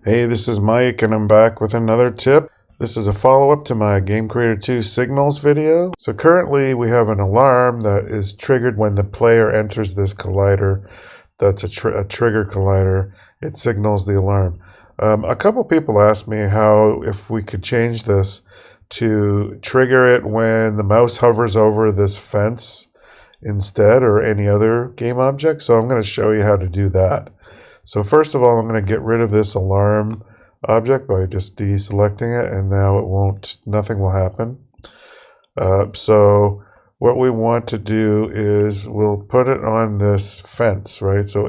Hey, this is Mike and I'm back with another tip. This is a follow-up to my GameCreator 2 signals video. So currently we have an alarm that is triggered when the player enters this collider. That's a trigger collider. It signals the alarm. A couple people asked me if we could change this to trigger it when the mouse hovers over this fence instead, or any other game object. So I'm going to show you how to do that. So first of all, I'm going to get rid of this alarm object by just deselecting it, and now nothing will happen. So what we want to do is we'll put it on this fence, right? So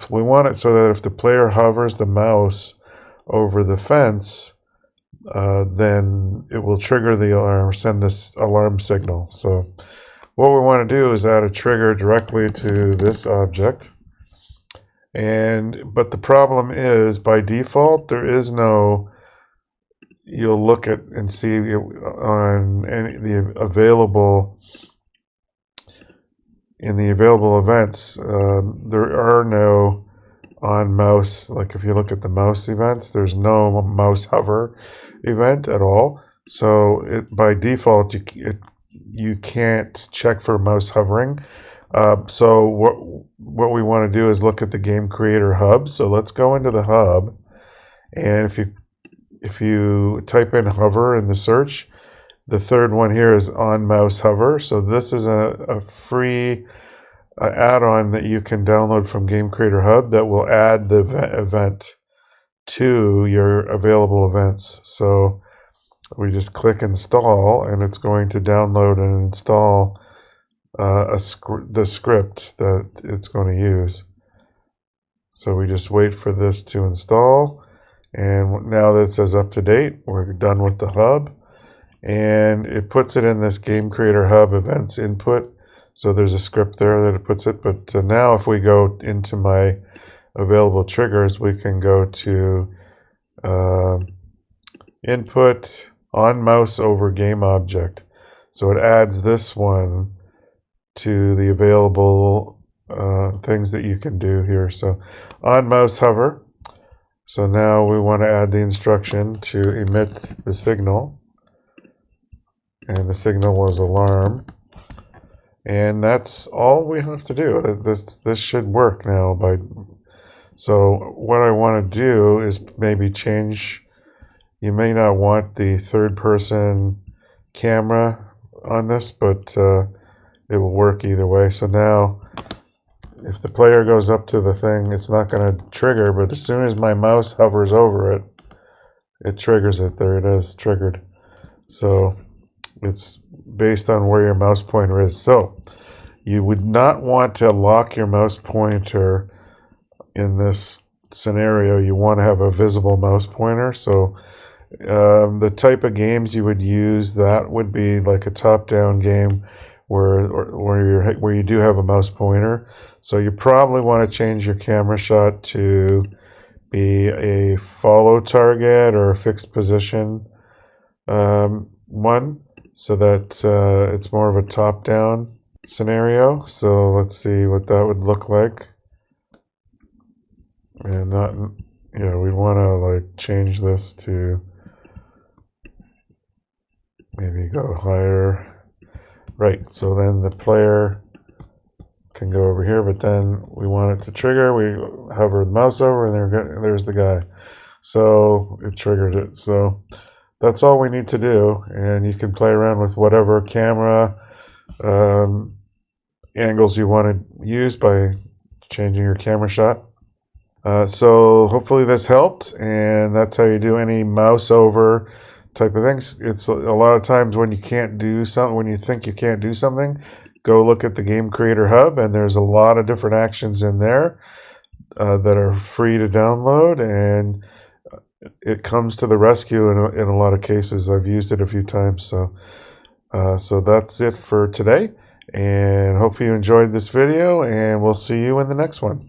we want it so that if the player hovers the mouse over the fence, then it will trigger the alarm, send this alarm signal. So what we want to do is add a trigger directly to this object. But the problem is, by default, there is no, you'll look at and see on the available events, there are no on mouse, like if you look at the mouse events, there's no mouse hover event at all. So by default, you can't check for mouse hovering. So what we want to do is look at the GameCreator Hub. So let's go into the hub, and if you type in hover in the search, the third one here is OnMouseHover. So this is a free add-on that you can download from GameCreator Hub that will add the event to your available events. So we just click install, and it's going to download and install the script that it's going to use. So we just wait for this to install, and now that it says up to date, we're done with the hub, and it puts it in this GameCreator Hub events input. So there's a script there that it puts it. But now if we go into my available triggers, we can go to input on mouse over game object. So it adds this one to the available things that you can do here. So on mouse hover. So now we want to add the instruction to emit the signal, and the signal was alarm, and that's all we have to do. This should work now. So what I want to do is maybe change. You may not want the third person camera on this, but it will work either way. So now if the player goes up to the thing, it's not going to trigger, but as soon as my mouse hovers over it, it triggers it. There it is, triggered. So it's based on where your mouse pointer is. So you would not want to lock your mouse pointer in this scenario. You want to have a visible mouse pointer. So the type of games you would use, that would be like a top-down game where you do have a mouse pointer. So you probably want to change your camera shot to be a follow target or a fixed position one, so that it's more of a top-down scenario. So let's see what that would look like. And we want to like change this to maybe go higher. Right, so then the player can go over here, but then we want it to trigger. We hover the mouse over, and there's the guy. So it triggered it. So that's all we need to do, and you can play around with whatever camera angles you want to use by changing your camera shot. So hopefully this helped, and that's how you do any mouse over type of things. It's a lot of times when you can't do something, when you think you can't do something, go look at the GameCreator Hub, and there's a lot of different actions in there that are free to download, and it comes to the rescue in a lot of cases. I've used it a few times. So that's it for today, and hope you enjoyed this video, and we'll see you in the next one.